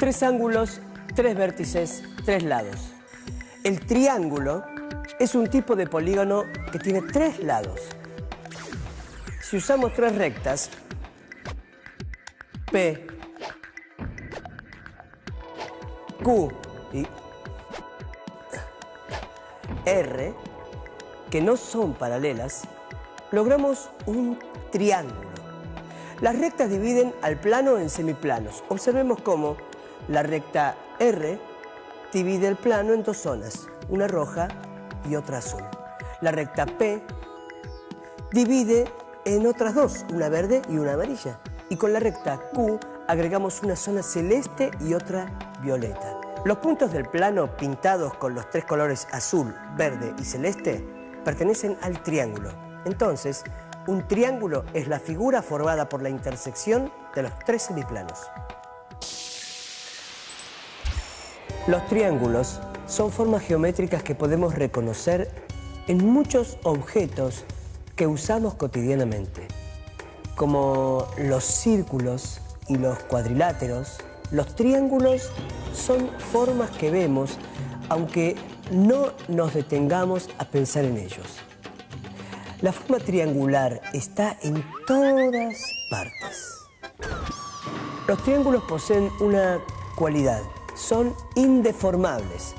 Tres ángulos, tres vértices, tres lados. El triángulo es un tipo de polígono que tiene tres lados. Si usamos tres rectas, P, Q y R, que no son paralelas, logramos un triángulo. Las rectas dividen al plano en semiplanos. Observemos cómo la recta R divide el plano en dos zonas, una roja y otra azul. La recta P divide en otras dos, una verde y una amarilla. Y con la recta Q agregamos una zona celeste y otra violeta. Los puntos del plano pintados con los tres colores azul, verde y celeste pertenecen al triángulo. Entonces, un triángulo es la figura formada por la intersección de los tres semiplanos. Los triángulos son formas geométricas que podemos reconocer en muchos objetos que usamos cotidianamente, como los círculos y los cuadriláteros. Los triángulos son formas que vemos, aunque no nos detengamos a pensar en ellos. La forma triangular está en todas partes. Los triángulos poseen una cualidad: son indeformables.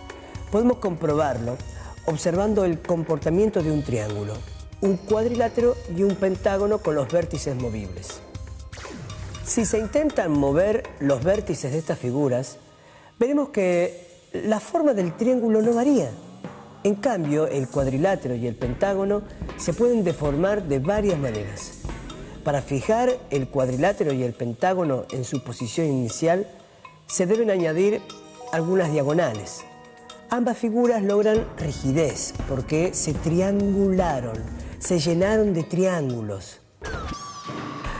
Podemos comprobarlo observando el comportamiento de un triángulo, un cuadrilátero y un pentágono con los vértices movibles. Si se intentan mover los vértices de estas figuras, veremos que la forma del triángulo no varía. En cambio, el cuadrilátero y el pentágono se pueden deformar de varias maneras. Para fijar el cuadrilátero y el pentágono en su posición inicial, se deben añadir algunas diagonales. Ambas figuras logran rigidez porque se triangularon, se llenaron de triángulos.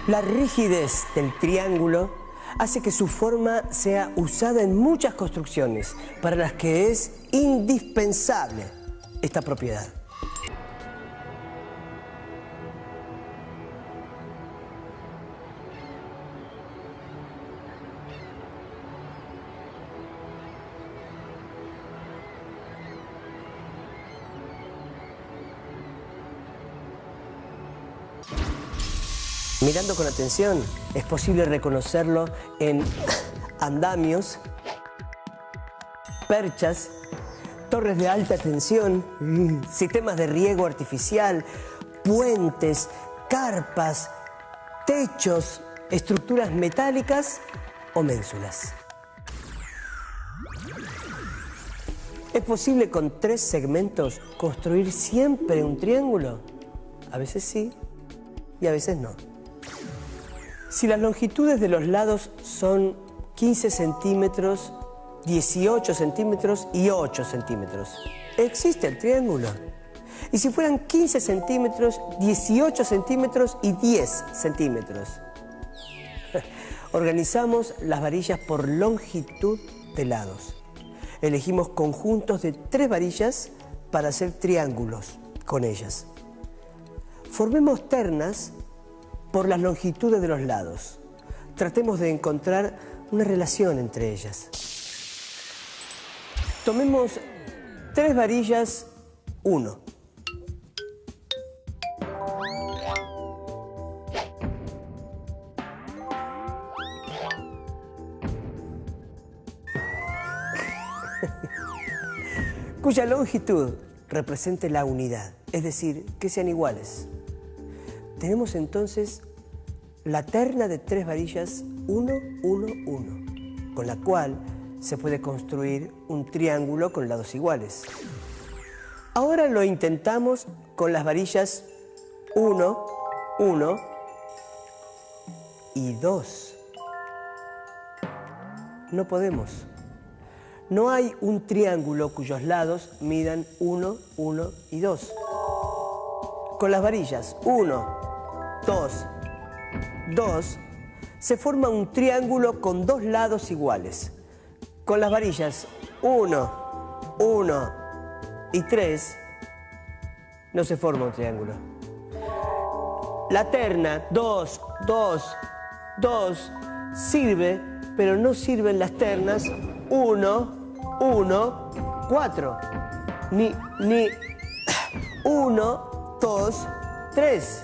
La rigidez del triángulo hace que su forma sea usada en muchas construcciones para las que es indispensable esta propiedad. Mirando con atención, es posible reconocerlo en andamios, perchas, torres de alta tensión, sistemas de riego artificial, puentes, carpas, techos, estructuras metálicas o ménsulas. ¿Es posible con tres segmentos construir siempre un triángulo? A veces sí y a veces no. Si las longitudes de los lados son 15 centímetros, 18 centímetros y 8 centímetros, existe el triángulo. Y si fueran 15 centímetros, 18 centímetros y 10 centímetros. Organizamos las varillas por longitud de lados. Elegimos conjuntos de 3 varillas para hacer triángulos con ellas. Formemos ternas por las longitudes de los lados. Tratemos de encontrar una relación entre ellas. Tomemos 3 varillas 1. Cuya longitud represente la unidad, es decir, que sean iguales. Tenemos entonces la terna de 3 varillas 1, 1, 1, con la cual se puede construir un triángulo con lados iguales. Ahora lo intentamos con las varillas 1, 1 y 2. No podemos. No hay un triángulo cuyos lados midan 1, 1 y 2. Con las varillas 1, 2, 2, se forma un triángulo con 2 lados iguales. Con las varillas 1, 1 y 3, no se forma un triángulo. La terna 2, 2, 2 sirve pero no sirven las ternas 1, 1, 4. Ni 1, 2, 3.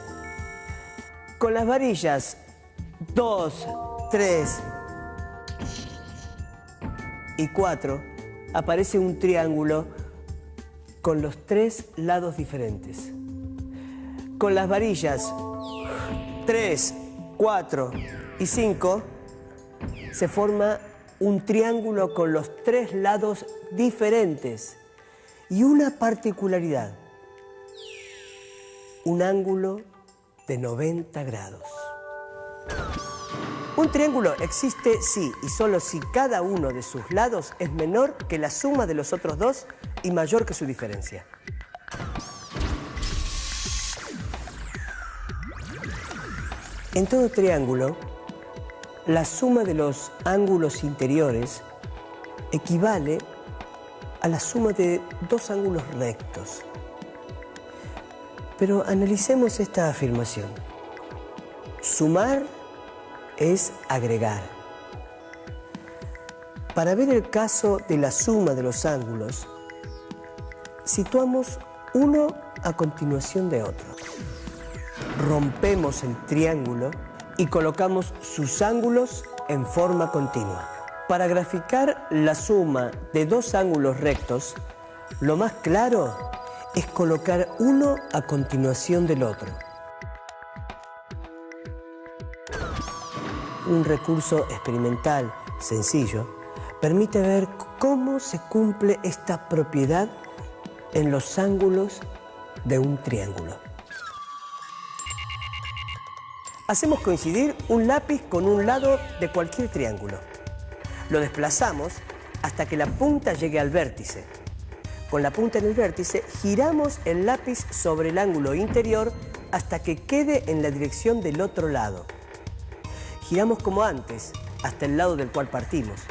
Con las varillas 2, 3 y 4 aparece un triángulo con los 3 lados diferentes. Con las varillas 3, 4 y 5 se forma un triángulo con los 3 lados diferentes y una particularidad, un ángulo de 90 grados. Un triángulo existe si y solo si cada uno de sus lados es menor que la suma de los otros dos y mayor que su diferencia. En todo triángulo, la suma de los ángulos interiores equivale a la suma de dos ángulos rectos. Pero analicemos esta afirmación. Sumar es agregar. Para ver el caso de la suma de los ángulos, situamos uno a continuación de otro. Rompemos el triángulo y colocamos sus ángulos en forma continua. Para graficar la suma de dos ángulos rectos, lo más claro es colocar uno a continuación del otro. Un recurso experimental sencillo permite ver cómo se cumple esta propiedad en los ángulos de un triángulo. Hacemos coincidir un lápiz con un lado de cualquier triángulo. Lo desplazamos hasta que la punta llegue al vértice. Con la punta en el vértice, giramos el lápiz sobre el ángulo interior hasta que quede en la dirección del otro lado. Giramos como antes, hasta el lado del cual partimos.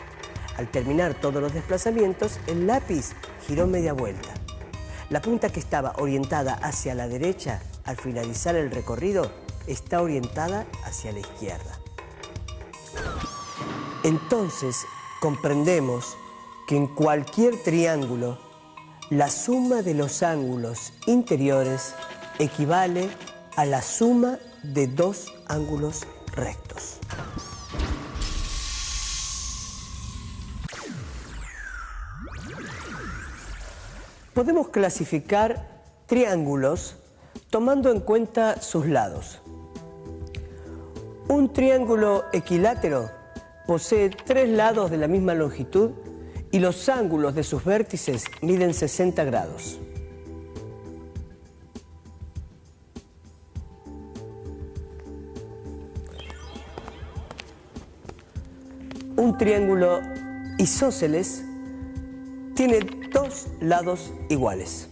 Al terminar todos los desplazamientos, el lápiz giró media vuelta. La punta que estaba orientada hacia la derecha al finalizar el recorrido está orientada hacia la izquierda. Entonces, comprendemos que en cualquier triángulo, la suma de los ángulos interiores equivale a la suma de dos ángulos rectos. Podemos clasificar triángulos tomando en cuenta sus lados. Un triángulo equilátero posee 3 lados de la misma longitud y los ángulos de sus vértices miden 60 grados. Un triángulo isósceles tiene 2 lados iguales.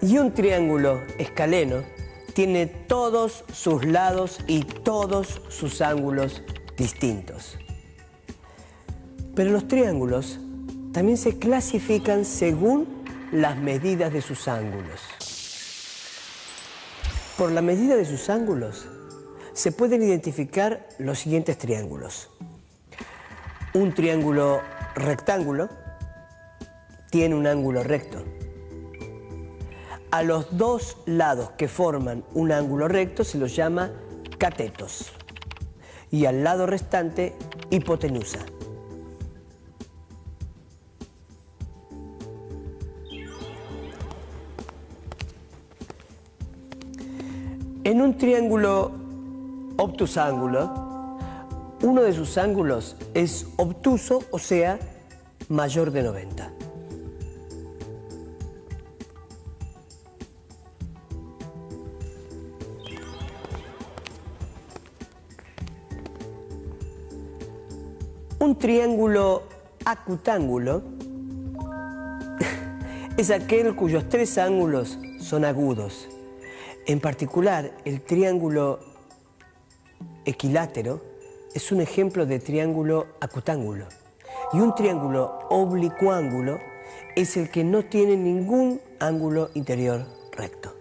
Y un triángulo escaleno tiene todos sus lados y todos sus ángulos distintos. Pero los triángulos también se clasifican según las medidas de sus ángulos. Por la medida de sus ángulos se pueden identificar los siguientes triángulos. Un triángulo rectángulo tiene un ángulo recto. A los dos lados que forman un ángulo recto se los llama catetos y al lado restante hipotenusa. En un triángulo obtusángulo, uno de sus ángulos es obtuso, o sea, mayor de 90. Un triángulo acutángulo es aquel cuyos 3 ángulos son agudos. En particular, el triángulo equilátero es un ejemplo de triángulo acutángulo. Y un triángulo oblicuángulo es el que no tiene ningún ángulo interior recto.